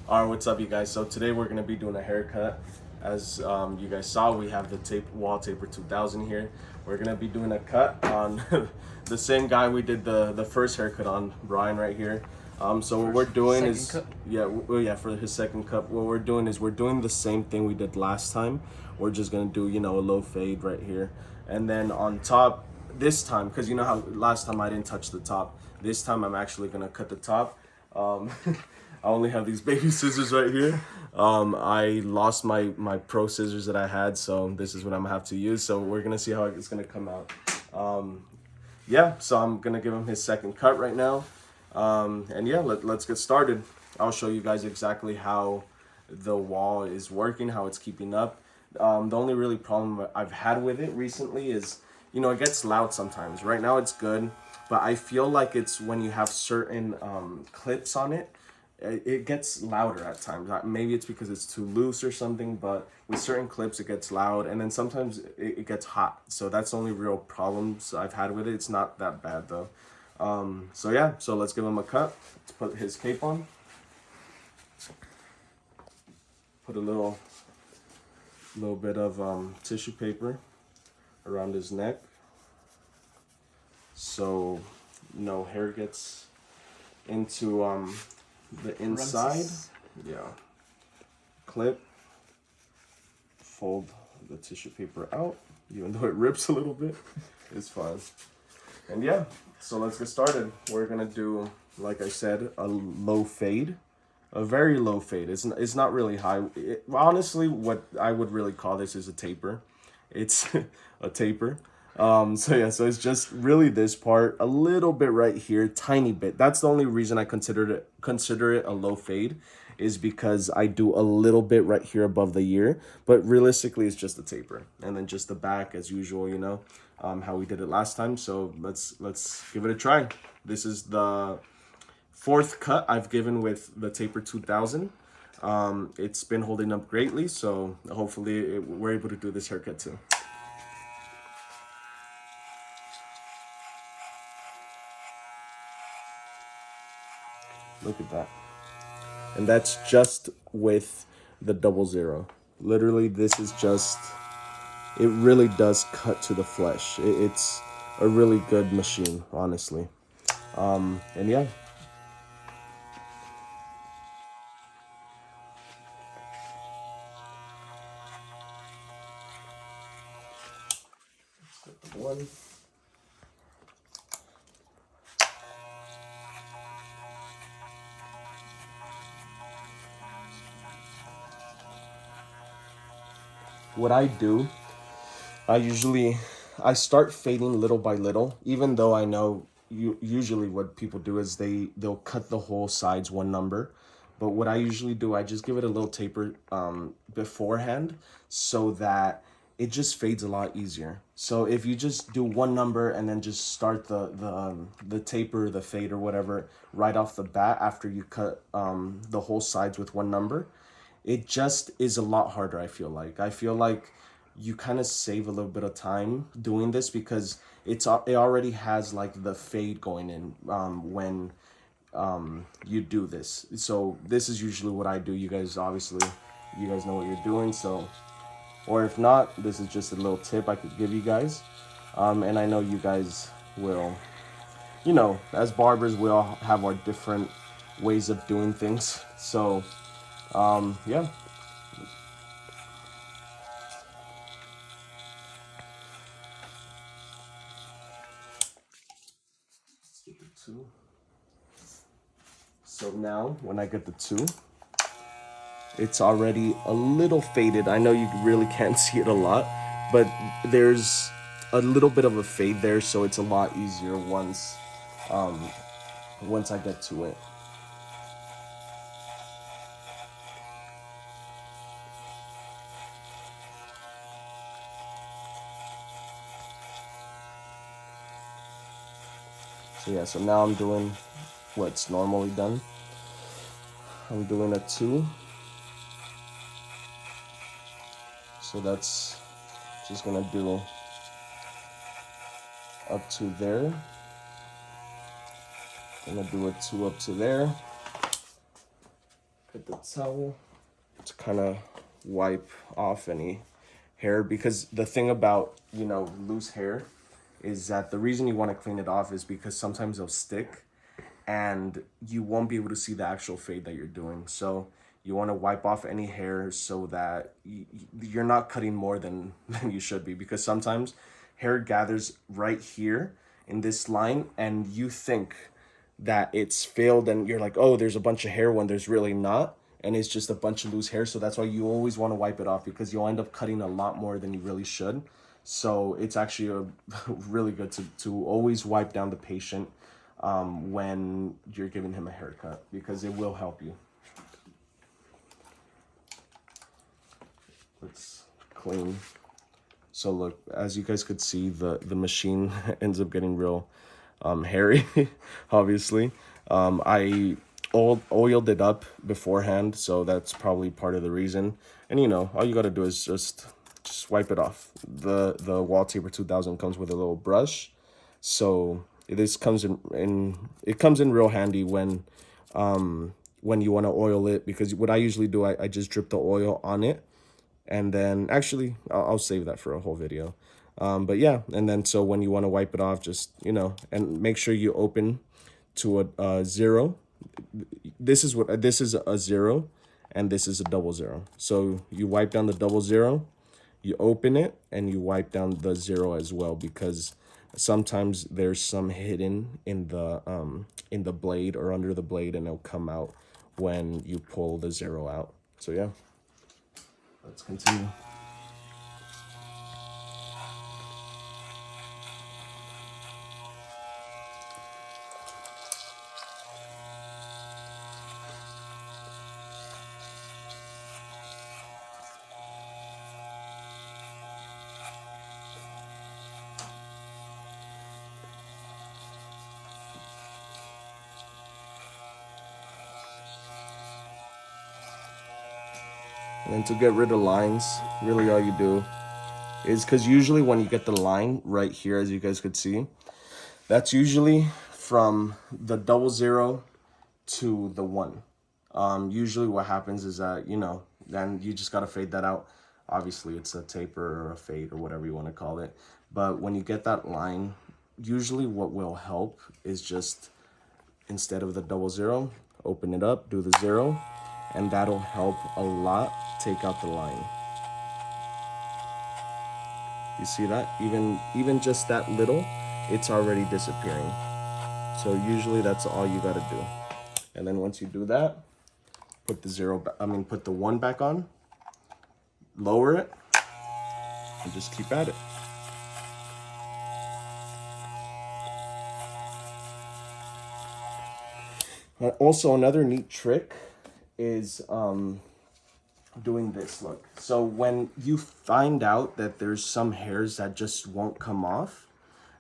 Alright, what's up, you guys? So today we're gonna be doing a haircut. As you guys saw, we have the wallpaper 2000 here. We're gonna be doing a cut on the same guy we did the first haircut on, Brian right here. So what we're doing is cut. yeah, for his second cut. What we're doing is we're doing the same thing we did last time. We're just gonna do a low fade right here, and then on top this time, because you know how last time I didn't touch the top. This time I'm actually gonna cut the top. Um, I only have these baby scissors right here. I lost my pro scissors that I had, so this is what I'm gonna have to use. So we're gonna see how it's gonna come out. Yeah, so I'm gonna give him his second cut right now. And yeah, let's get started. I'll show you guys exactly how the wall is working, how it's keeping up. The only really problem I've had with it recently is, it gets loud sometimes. Right now it's good, but I feel like it's when you have certain clips on it, it gets louder at times. Maybe it's because it's too loose or something, but with certain clips it gets loud, and then sometimes it gets hot. So that's the only real problems I've had with it. It's not that bad though. So yeah, so let's give him a cut. Let's put his cape on. Put a little bit of tissue paper around his neck, so no hair gets into the inside. Yeah. Clip, fold the tissue paper out, even though it rips a little bit. It's fine. And yeah, so let's get started. We're gonna do, like I said, a low fade, a very low fade. It's not really high. Honestly, what I would really call this is a taper. It's a taper. So yeah, so it's just really this part, a little bit right here, tiny bit. That's the only reason I consider it a low fade, is because I do a little bit right here above the ear, but realistically it's just a taper, and then just the back as usual, how we did it last time. So let's give it a try. This is the fourth cut I've given with the taper 2000. It's been holding up greatly, so hopefully we're able to do this haircut too. Look at that. And that's just with the 00. Literally, this is just, it really does cut to the flesh. It's a really good machine, honestly. And yeah. One. What I do, I start fading little by little, even though I know usually what people do is they'll cut the whole sides one number. But what I usually do, I just give it a little taper beforehand, so that it just fades a lot easier. So if you just do one number and then just start the taper, the fade or whatever right off the bat after you cut the whole sides with one number, it just is a lot harder. I feel like you kind of save a little bit of time doing this, because it already has like the fade going in when you do this. So this is usually what I do. You guys know what you're doing. So, or if not, this is just a little tip I could give you guys. And I know you guys will, as barbers, we all have our different ways of doing things. So yeah. Two. So now when I get the two, it's already a little faded. I know you really can't see it a lot, but there's a little bit of a fade there, so it's a lot easier once I get to it. So yeah, so now I'm doing what's normally done. I'm doing a two. So that's just gonna do up to there. Gonna do a two up to there. Get the towel to kind of wipe off any hair, because the thing about, you know, loose hair is that the reason you want to clean it off is because sometimes they'll stick and you won't be able to see the actual fade that you're doing. So you want to wipe off any hair so that you're not cutting more than you should be, because sometimes hair gathers right here in this line and you think that it's filled and you're like, oh, there's a bunch of hair when there's really not. And it's just a bunch of loose hair. So that's why you always want to wipe it off, because you'll end up cutting a lot more than you really should. So it's actually really good to always wipe down the patient when you're giving him a haircut, because it will help you. Let's clean. So look, as you guys could see, the machine ends up getting real hairy, obviously. I oiled it up beforehand, so that's probably part of the reason. And you know, all you gotta do is just wipe it off. The Walltaper 2000 comes with a little brush, so this comes in real handy when you want to oil it, because what I usually do, I just drip the oil on it, and then actually I'll save that for a whole video. But yeah, and then so when you want to wipe it off, just, you know, and make sure you open to a 0. This is a 0, and this is a 00. So you wipe down the 00, you open it, and you wipe down the 0 as well, because sometimes there's some hidden in the blade or under the blade, and it'll come out when you pull the 0 out. So yeah, let's continue. And then to get rid of lines, really all you do is, because usually when you get the line right here, as you guys could see, that's usually from the 00 to the 1. Usually what happens is that, you know, then you just got to fade that out. Obviously it's a taper or a fade or whatever you want to call it. But when you get that line, usually what will help is just, instead of the 00, open it up, do the 0, and that'll help a lot take out the line. You see that? Even just that little, it's already disappearing. So usually that's all you gotta do. And then once you do that, put the 1 back on, lower it, and just keep at it. Also, another neat trick is doing this. Look, so when you find out that there's some hairs that just won't come off,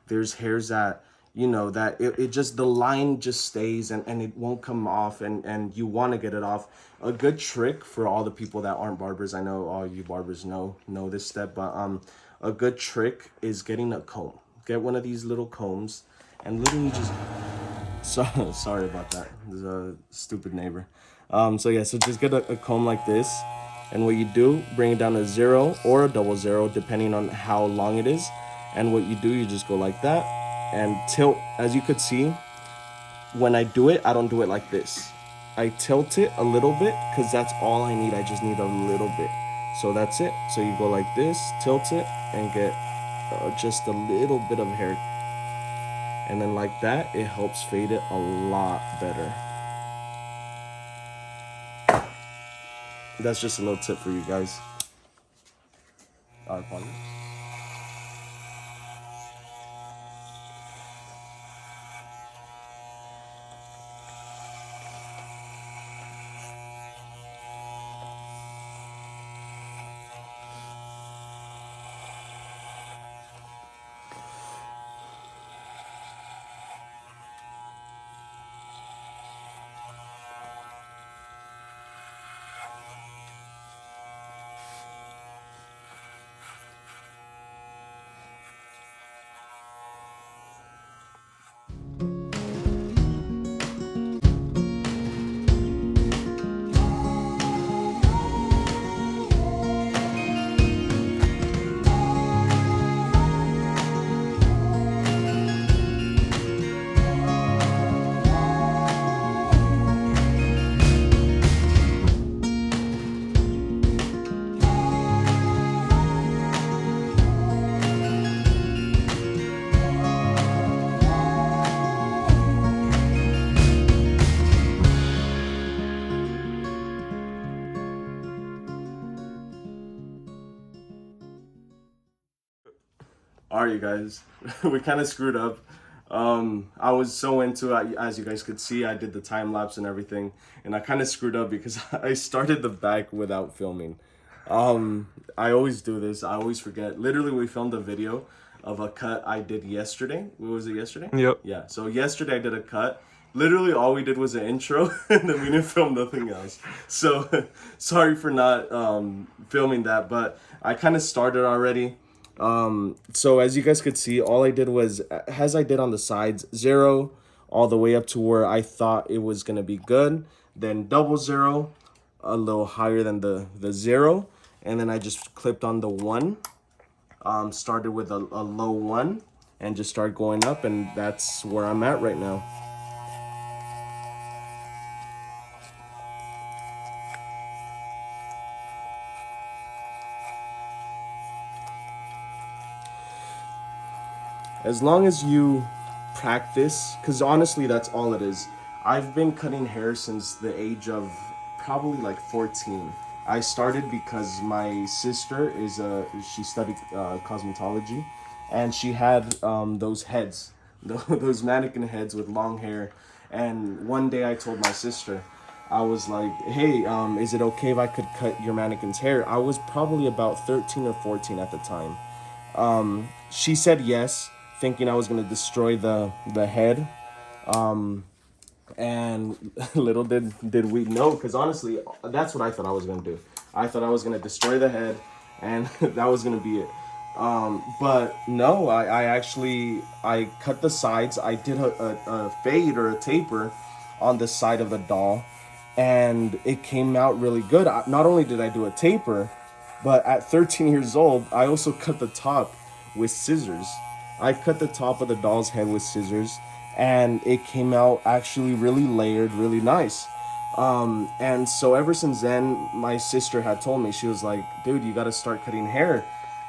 there's hairs that, you know, that it just, the line just stays and it won't come off, and you want to get it off. A good trick for all the people that aren't barbers, I know all you barbers know this step, but a good trick is getting a comb. Get one of these little combs and literally just sorry about that, there's a stupid neighbor. So yeah, so just get a comb like this, and what you do, bring it down to 0 or a 00 depending on how long it is. And what you do, you just go like that and tilt. As you could see, when I do it, I don't do it like this. I tilt it a little bit, because that's all I need. I just need a little bit. So that's it. So you go like this, tilt it, and get just a little bit of hair. And then like that, it helps fade it a lot better. That's just a little tip for you guys. Apologies. All right, you guys, we kind of screwed up. I was so into it, as you guys could see, I did the time lapse and everything, and I kind of screwed up because I started the back without filming. I always do this. I always forget. Literally, we filmed a video of a cut I did yesterday. What was it, yesterday? Yep. Yeah. So yesterday I did a cut. Literally, all we did was an intro, and then we didn't film nothing else. So sorry for not filming that, but I kind of started already. So as you guys could see, all I did was, as I did on the sides, 0 all the way up to where I thought it was gonna be good, then double 0, a little higher than the 0, and then I just clipped on the 1. Started with a low 1 and just started going up, and that's where I'm at right now. As long as you practice, because honestly, that's all it is. I've been cutting hair since the age of probably like 14. I started because my sister she studied cosmetology, and she had those heads, those mannequin heads with long hair. And one day I told my sister, I was like, hey, is it okay if I could cut your mannequin's hair? I was probably about 13 or 14 at the time. She said yes, thinking I was gonna destroy the head. And little did we know, because honestly, that's what I thought I was gonna do. I thought I was gonna destroy the head, and that was gonna be it. But no, I actually I cut the sides. I did a fade or a taper on the side of the doll, and it came out really good. Not only did I do a taper, but at 13 years old, I also cut the top with scissors. I cut the top of the doll's head with scissors, and it came out actually really layered, really nice. And so ever since then, my sister had told me, she was like, dude, you got to start cutting hair.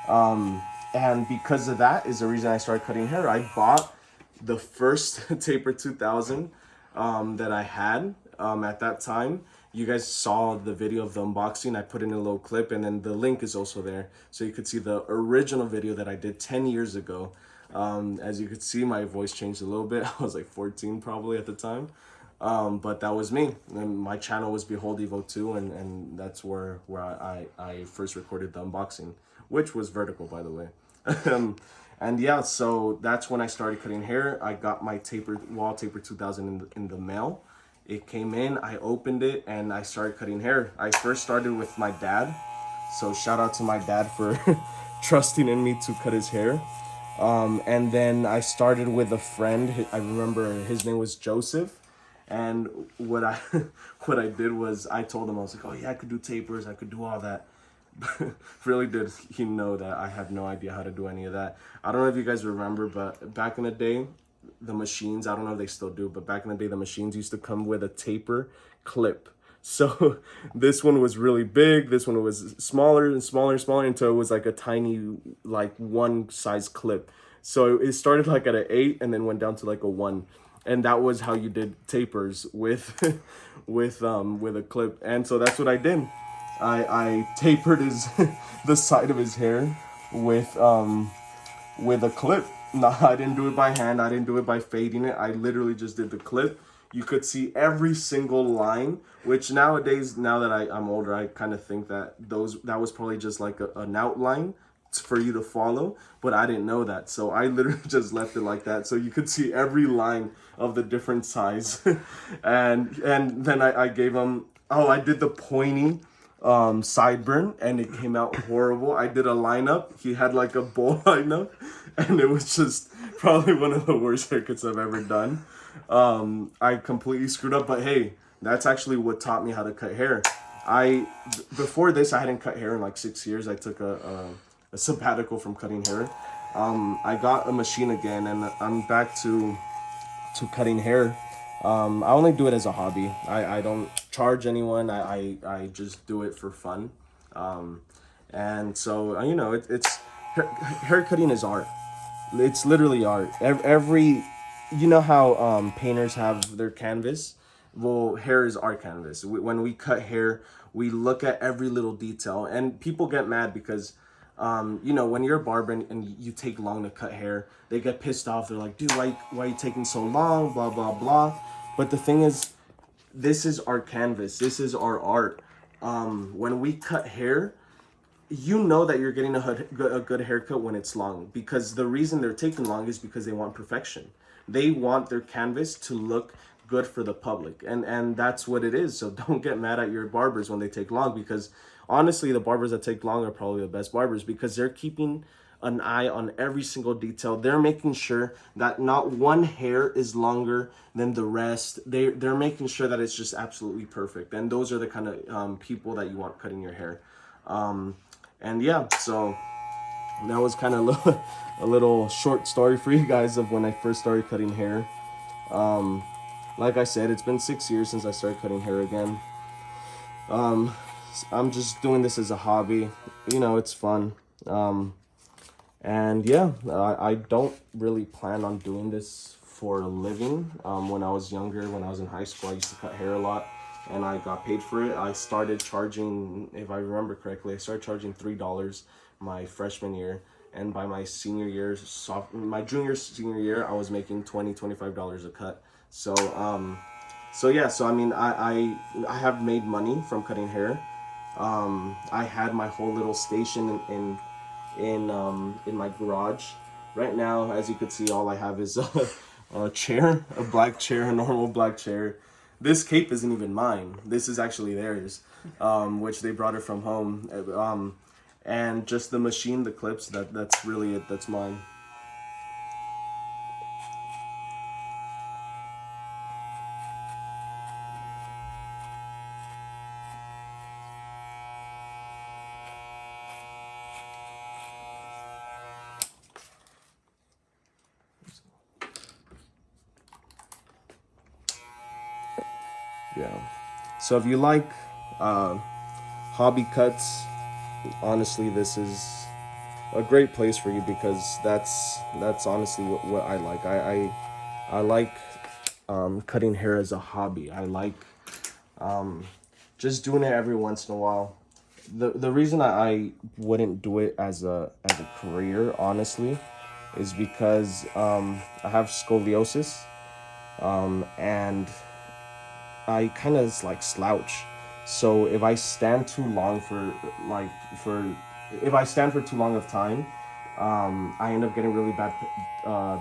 And because of that is the reason I started cutting hair. I bought the first Taper 2000 that I had at that time. You guys saw the video of the unboxing. I put in a little clip, and then the link is also there. So you could see the original video that I did 10 years ago. As you could see, my voice changed a little bit. I was like 14 probably at the time. But that was me. And my channel was Behold Evo 2, and that's where I first recorded the unboxing, which was vertical, by the way. And yeah, so that's when I started cutting hair. I got my Taper 2000 in the mail. It came in, I opened it, and I started cutting hair. I first started with my dad. So shout out to my dad for trusting in me to cut his hair. And then I started with a friend. I remember his name was Joseph. And what I what I did was I told him, I was like, oh yeah, I could do tapers, I could do all that. Really did he know that I had no idea how to do any of that. I don't know if you guys remember, but back in the day, the machines, I don't know if they still do, but back in the day, the machines used to come with a taper clip. So this one was really big, this one was smaller and smaller and smaller until it was like a tiny, like one size clip. So it started like at an 8 and then went down to like a 1. And that was how you did tapers with with a clip. And so that's what I did. I tapered his the side of his hair with a clip. No, I didn't do it by hand. I didn't do it by fading it. I literally just did the clip. You could see every single line, which nowadays, now that I'm older, I kind of think that that was probably just like an outline for you to follow, but I didn't know that. So I literally just left it like that. So you could see every line of the different size. and then I gave him, oh, I did the pointy sideburn, and it came out horrible. I did a lineup. He had like a bowl lineup, and it was just probably one of the worst haircuts I've ever done. I completely screwed up, but hey, that's actually what taught me how to cut hair. Before this, I hadn't cut hair in like 6 years. I took a sabbatical from cutting hair. I got a machine again, and I'm back to cutting hair. I only do it as a hobby. I don't charge anyone. I just do it for fun. And so, you know, it's hair cutting is art. It's literally art. Every you know how painters have their canvas? Well, hair is our canvas. When we cut hair, we look at every little detail, and people get mad because You know, when you're a barber and you take long to cut hair, they get pissed off. They're like, dude, why are you taking so long? Blah, blah, blah. But the thing is, this is our canvas. This is our art. When we cut hair, you know that you're getting a good haircut when it's long, because the reason they're taking long is because they want perfection. They want their canvas to look good for the public, and that's what it is. So don't get mad at your barbers when they take long, because honestly, the barbers that take long are probably the best barbers, because they're keeping an eye on every single detail. They're making sure that not one hair is longer than the rest. They're making sure that it's just absolutely perfect, and those are the kind of people that you want cutting your hair. And yeah, so that was kind of a little short story for you guys of when I first started cutting hair. Like I said, it's been 6 years since I started cutting hair again. I'm just doing this as a hobby. You know, it's fun. And yeah, I don't really plan on doing this for a living. When I was younger, when I was in high school, I used to cut hair a lot, and I got paid for it. I started charging, if I remember correctly, I started charging $3 my freshman year, and by my senior year, my senior year, I was making $25 a cut. So yeah, so I mean, I have made money from cutting hair. I had my whole little station in my garage. Right now, as you can see, all I have is a chair, a black chair, a normal black chair. This cape isn't even mine. This is actually theirs, which they brought it from home. And just the machine, the clips, that's really it. That's mine. Yeah. So if you like hobby cuts, honestly, this is a great place for you, because that's honestly what I like. I like cutting hair as a hobby. I like just doing it every once in a while. The reason I wouldn't do it as a career, honestly, is because I have scoliosis, and I kind of like slouch. So if I stand too long for if I stand for too long of time, I end up getting really bad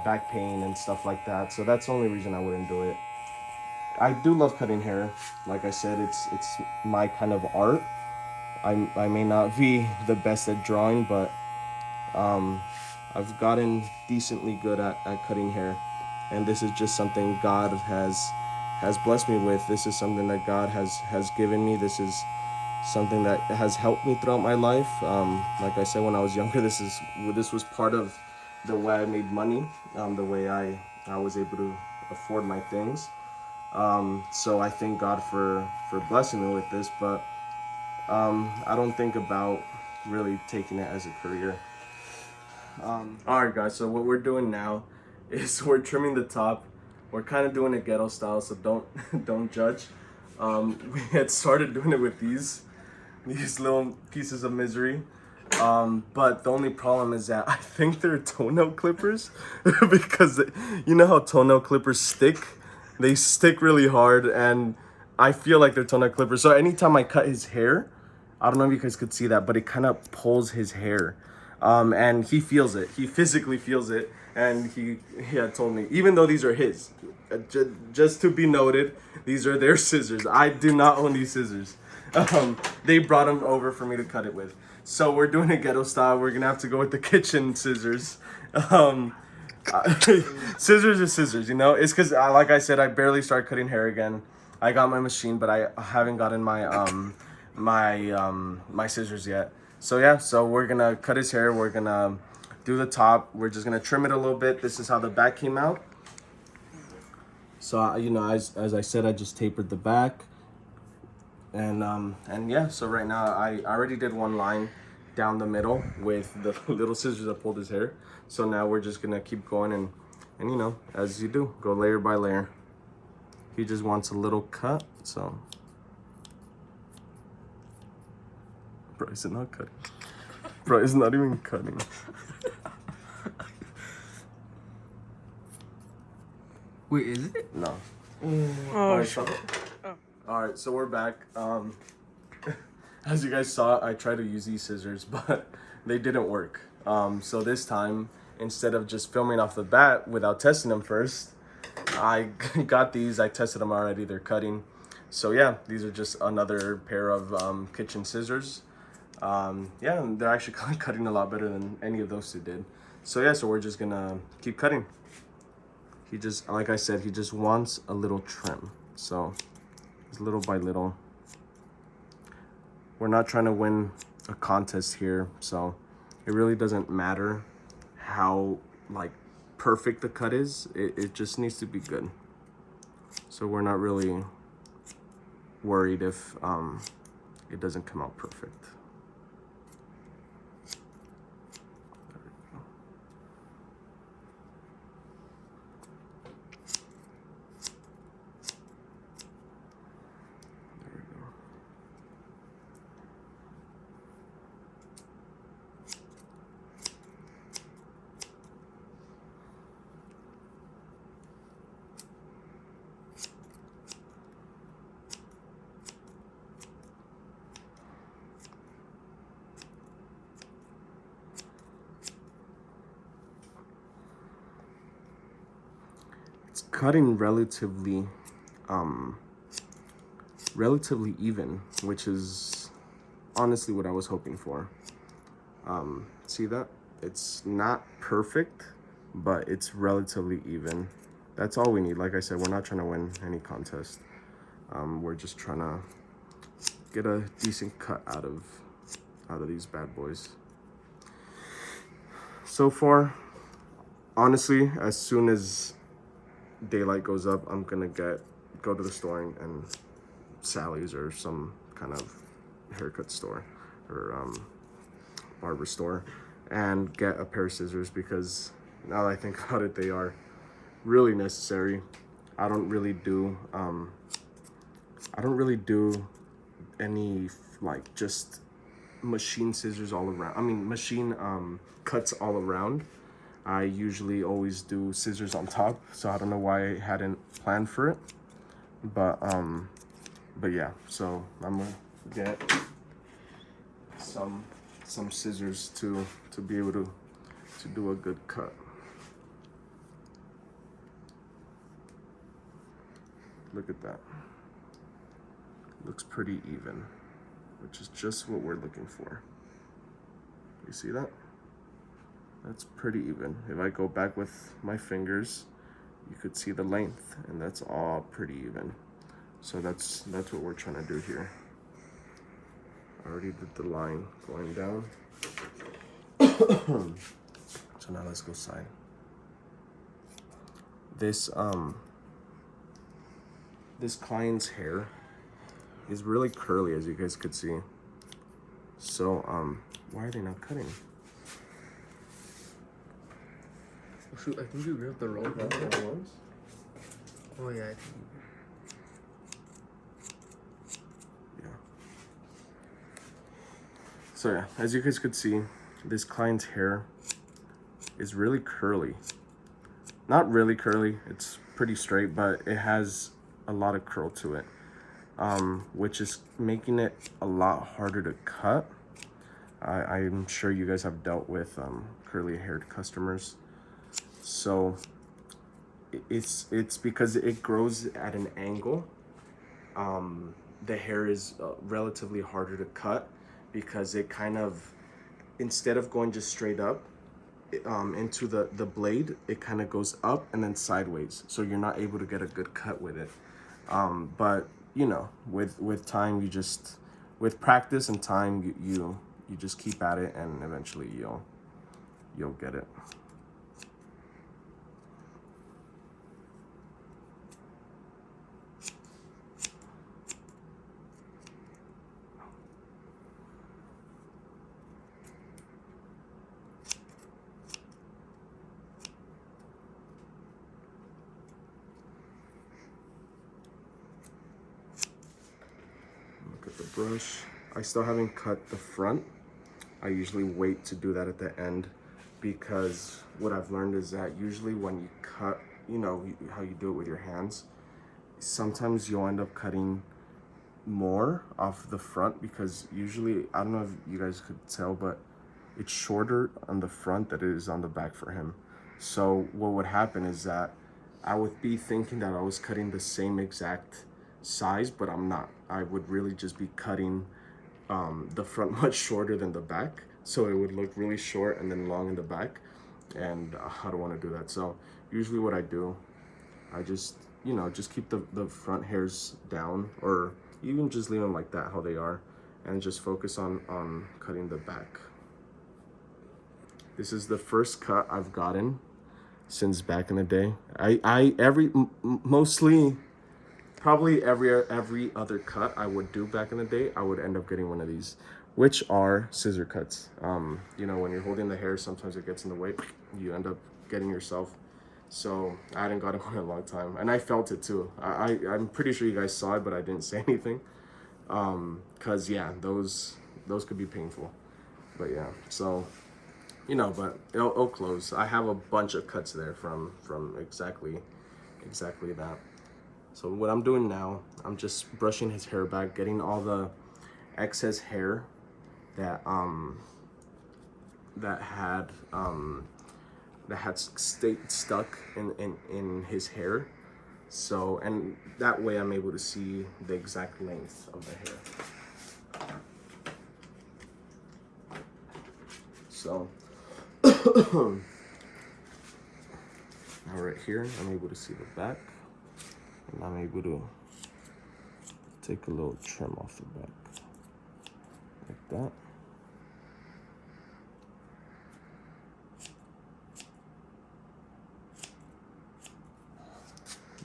back pain and stuff like that. So that's the only reason I wouldn't do it. I do love cutting hair. Like I said, it's my kind of art. I may not be the best at drawing, but I've gotten decently good at cutting hair, and this is just something God has blessed me with. This is something that God has given me. This is something that has helped me throughout my life. Like I said, when I was younger, this was part of the way I made money, the way I was able to afford my things. So I thank God for blessing me with this, but I don't think about really taking it as a career. Alright guys, so what we're doing now is we're trimming the top. We're kind of doing it ghetto style, so don't judge. We had started doing it with these little pieces of misery. But the only problem is that I think they're toenail clippers because you know how toenail clippers stick? They stick really hard, and I feel like they're toenail clippers. So anytime I cut his hair, I don't know if you guys could see that, but it kind of pulls his hair. And he feels it. He physically feels it. And he had told me, even though these are his, just to be noted, these are their scissors. I do not own these scissors. They brought them over for me to cut it with. So we're doing a ghetto style. We're gonna have to go with the kitchen scissors. Scissors are scissors, you know. It's because, like I said, I barely started cutting hair again. I got my machine, but I haven't gotten my my scissors yet. So yeah, so we're gonna cut his hair. We're gonna do the top. We're just gonna trim it a little bit. This is how the back came out. So you know, as I said, I just tapered the back, and yeah. So right now, I already did one line down the middle with the little scissors that pulled his hair. So now we're just gonna keep going, and you know, as you do, go layer by layer. He just wants a little cut, so. Bro, is it not cutting? Bro, it's not even cutting. Wait, is it? No. Oh, Alright, so we're back. As you guys saw, I tried to use these scissors, but they didn't work. So this time, instead of just filming off the bat without testing them first, I got these. I tested them already. They're cutting. So yeah, these are just another pair of kitchen scissors. Yeah, and they're actually cutting a lot better than any of those two did. So yeah, so we're just gonna keep cutting. He just, like I said, he just wants a little trim. So it's little by little. We're not trying to win a contest here, so it really doesn't matter how like perfect the cut is. It just needs to be good. So we're not really worried if it doesn't come out perfect. It's cutting relatively even, which is honestly what I was hoping for. See that? It's not perfect, but it's relatively even. That's all we need. Like I said, we're not trying to win any contest. We're just trying to get a decent cut out of these bad boys. So far, honestly, as soon as daylight goes up, I'm gonna go to the store and Sally's or some kind of haircut store or barber store and get a pair of scissors, because now that I think about it, they are really necessary. I don't really do any like just machine scissors all around. I mean machine cuts all around. I usually always do scissors on top, so I don't know why I hadn't planned for it. But yeah, so I'm gonna get some scissors to be able to do a good cut. Look at that. Looks pretty even, which is just what we're looking for. You see that? That's pretty even. If I go back with my fingers, you could see the length, and that's all pretty even. So that's what we're trying to do here. I already did the line going down. So now let's go side. This client's hair is really curly, as you guys could see. So why are they not cutting? Oh, shoot, I think you grabbed the wrong one. Oh yeah, I think yeah. So yeah, as you guys could see, this client's hair is really curly. Not really curly, it's pretty straight, but it has a lot of curl to it, which is making it a lot harder to cut. I'm sure you guys have dealt with curly haired customers. So it's because it grows at an angle. The hair is relatively harder to cut because it kind of, instead of going just straight up into the blade, it kind of goes up and then sideways, so you're not able to get a good cut with it. But you know, with time, with practice and time, you just keep at it, and eventually you'll get it. Look at the brush. I still haven't cut the front. I usually wait to do that at the end, because what I've learned is that usually when you cut, you know, how you do it with your hands, sometimes you'll end up cutting more off the front, because usually, I don't know if you guys could tell, but it's shorter on the front than it is on the back for him. So what would happen is that I would be thinking that I was cutting the same exact size, but I'm not. I would really just be cutting the front much shorter than the back, so it would look really short and then long in the back, and I don't want to do that. So usually what I do, I just, you know, just keep the front hairs down, or even just leave them like that, how they are, and just focus on cutting the back. This is the first cut I've gotten since back in the day. Mostly, probably every other cut I would do back in the day, I would end up getting one of these, which are scissor cuts. You know, when you're holding the hair, sometimes it gets in the way, you end up getting yourself. So I hadn't gotten one in a long time, and I felt it too. I'm pretty sure you guys saw it, but I didn't say anything, cause yeah, those could be painful. But yeah, so, you know, but it'll close. I have a bunch of cuts there from exactly that. So what I'm doing now, I'm just brushing his hair back, getting all the excess hair that stayed stuck in his hair. So, and that way I'm able to see the exact length of the hair. So now right here, I'm able to see the back, and I'm able to take a little trim off the back, like that.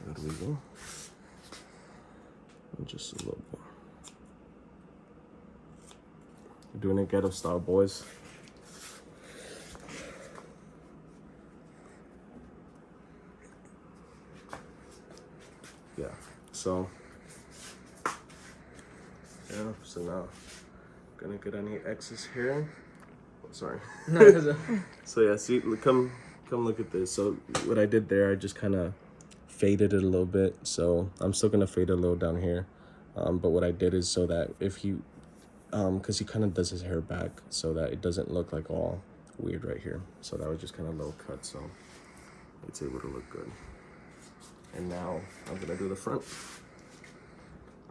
There we go. And just a little bit. We're doing it ghetto style, boys. Yeah, so now gonna get any excess hair. Oh, sorry. So yeah, see, come look at this. So what I did there, I just kind of faded it a little bit. So I'm still gonna fade it a little down here, but what I did is so that if he because he kind of does his hair back so that it doesn't look like all weird right here. So that was just kind of low cut, so it's able to look good. And now I'm gonna do the front.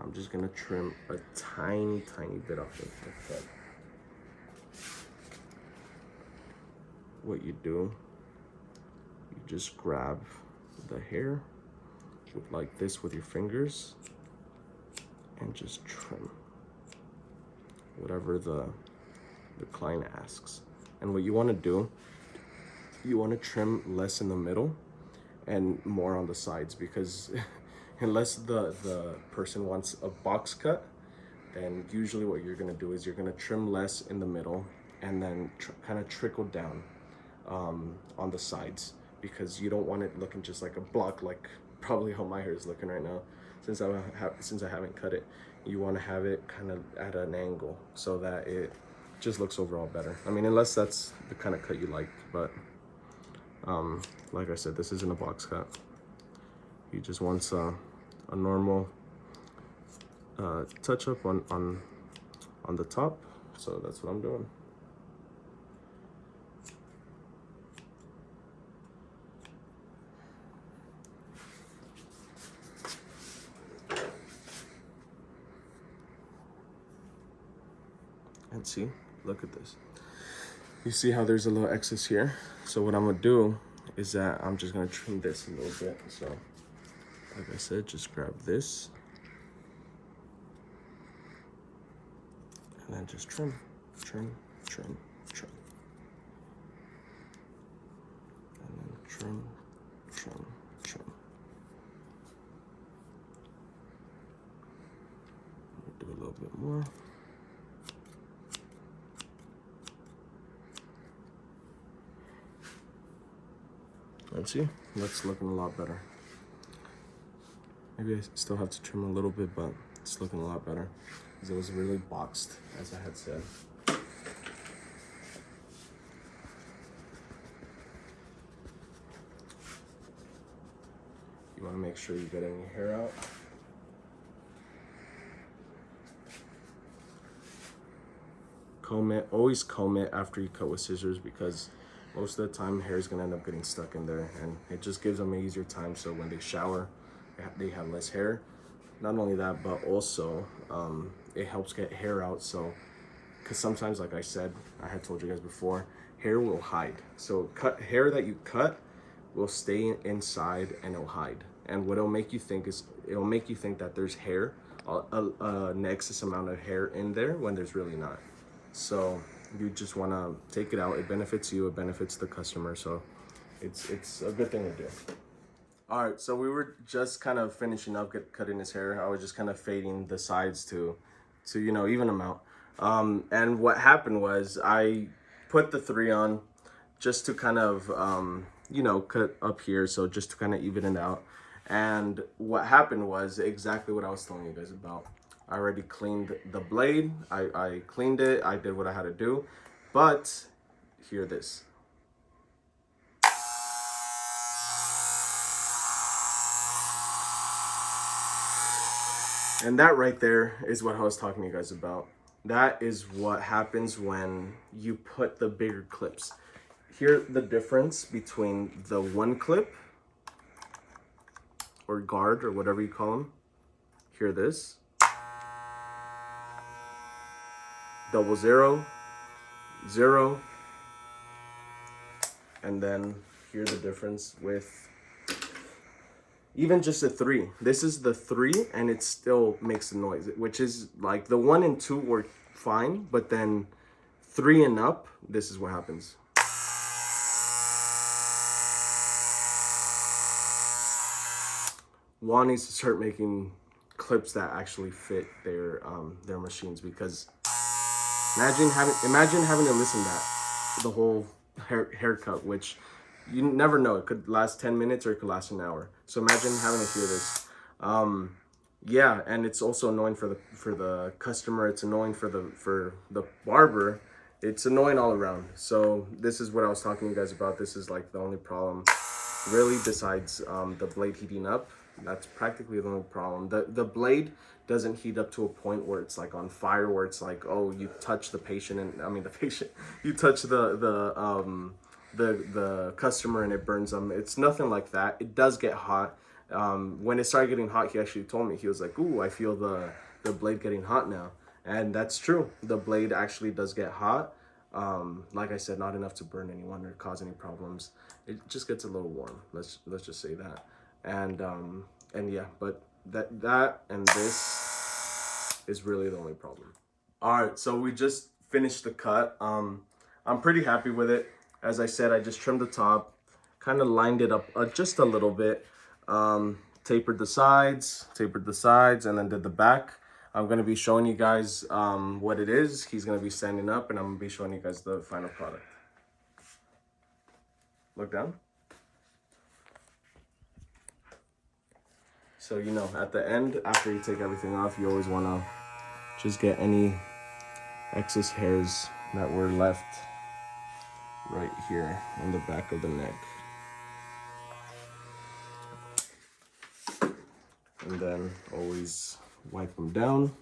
I'm just gonna trim a tiny bit off it, like that. What you do, you just grab the hair like this with your fingers and just trim whatever the client asks. And what you want to do, you want to trim less in the middle and more on the sides, because unless the person wants a box cut, then usually what you're going to do is you're going to trim less in the middle and then kind of trickle down on the sides, because you don't want it looking just like a block, like probably how my hair is looking right now, since I haven't cut it. You want to have it kind of at an angle so that it just looks overall better. I mean, unless that's the kind of cut you like, but like I said, this isn't a box cut. He just wants a normal touch up on the top, so that's what I'm doing. And see, look at this. You see how there's a little excess here? So what I'm gonna do is that I'm just gonna trim this a little bit. So like I said, just grab this and then just trim. And then trim. Do a little bit more. And see, that's looking a lot better. Maybe I still have to trim a little bit, but it's looking a lot better because it was really boxed, as I had said. and make sure you get any hair out. Comb it, always comb it after you cut with scissors, because most of the time hair is gonna end up getting stuck in there, and it just gives them an easier time, so when they shower they have less hair. Not only that, but also it helps get hair out. So because sometimes, like I said, I had told you guys before, hair will hide. So hair that you cut will stay inside and it'll hide, and what it'll make you think is it'll make you think that there's hair, an excess amount of hair in there, when there's really not. So you just want to take it out. It benefits you, it benefits the customer, so it's a good thing to do. All right, so we were just kind of finishing up cutting his hair. I was just kind of fading the sides to you know, even them out. And what happened was I put the 3 on just to kind of you know, cut up here, so just to kind of even it out. And what happened was exactly what I was telling you guys about. I already cleaned the blade. I cleaned it. I did what I had to do. But hear this. And that right there is what I was talking to you guys about. That is what happens when you put the bigger clips. Hear the difference between the 1 clip or guard or whatever you call them. Hear this. 00, 0, and then hear the difference with even just a 3. This is the 3 and it still makes a noise, which is like the 1 and 2 were fine, but then 3 and up, this is what happens. Juan needs to start making clips that actually fit their machines, because imagine having to listen to that the whole haircut, which you never know, it could last 10 minutes or it could last an hour. So imagine having to hear this. Yeah, and it's also annoying for the customer. It's annoying for the barber. It's annoying all around. So this is what I was talking to you guys about. This is like the only problem, really, besides the blade heating up. That's practically the only problem. The blade doesn't heat up to a point where it's like on fire, where it's like, oh, you touch the patient, and I mean the patient, you touch the customer and it burns them. It's nothing like that. It does get hot. When it started getting hot, he actually told me, he was like, ooh, I feel the blade getting hot now. And that's true. The blade actually does get hot. Like I said, not enough to burn anyone or cause any problems. It just gets a little warm. Let's just say that. And yeah, but that and this is really the only problem. All right, so we just finished the cut. I'm pretty happy with it. As I said, I just trimmed the top, kind of lined it up just a little bit, tapered the sides, and then did the back. I'm going to be showing you guys what it is. He's going to be standing up, and I'm going to be showing you guys the final product. Look down. So, you know, at the end, after you take everything off, you always want to just get any excess hairs that were left right here on the back of the neck. And then always wipe them down.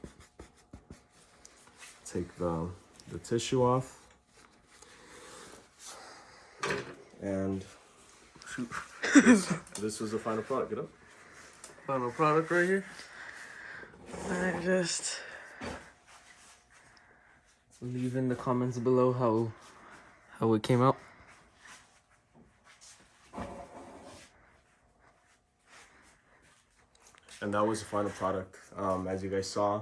Take the tissue off. And shoot, this was the final product. Get up. Final product right here. I just leave in the comments below how it came out. And that was the final product. As you guys saw,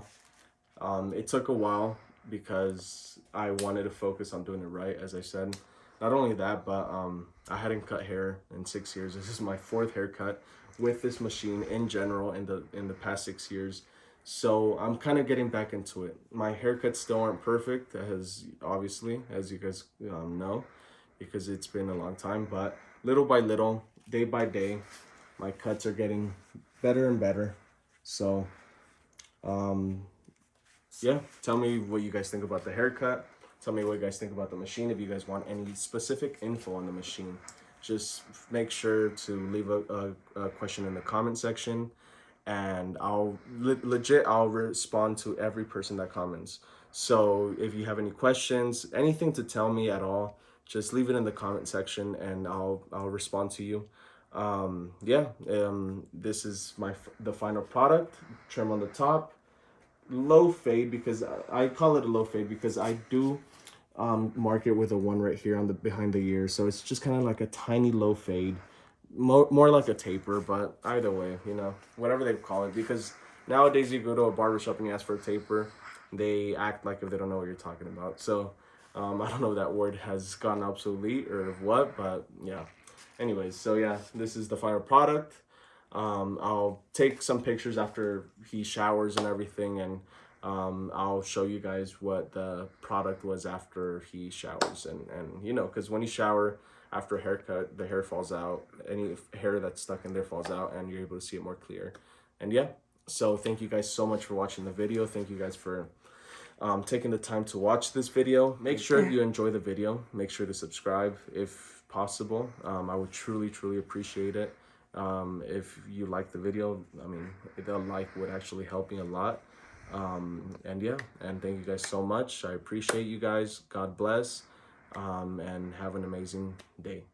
it took a while because I wanted to focus on doing it right, as I said. Not only that, but I hadn't cut hair in 6 years. This is my 4th haircut with this machine in general in the past 6 years. So I'm kind of getting back into it. My haircuts still aren't perfect, as you guys know, because it's been a long time. But little by little, day by day, my cuts are getting better and better. So yeah, tell me what you guys think about the haircut. Tell me what you guys think about the machine. If you guys want any specific info on the machine, just make sure to leave a question in the comment section, and I'll legit I'll respond to every person that comments. So if you have any questions, anything to tell me at all, just leave it in the comment section and I'll respond to you. Yeah, this is the final product. Trim on the top, low fade, because I call it a low fade because I do mark it with a 1 right here on the behind the ear, so it's just kind of like a tiny low fade, more like a taper, but either way, you know, whatever they call it, because nowadays you go to a barbershop and you ask for a taper, they act like if they don't know what you're talking about. So I don't know if that word has gone obsolete or what, but yeah. Anyways, so yeah, this is the final product. I'll take some pictures after he showers and everything, and I'll show you guys what the product was after he showers. And you know, because when you shower after a haircut, the hair falls out. Any hair that's stuck in there falls out, and you're able to see it more clear. And yeah, so thank you guys so much for watching the video. Thank you guys for taking the time to watch this video. Make sure you enjoy the video. Make sure to subscribe if possible. I would truly appreciate it. If you like the video, I mean, the like would actually help me a lot. And yeah, and thank you guys so much. I appreciate you guys. God bless, and have an amazing day.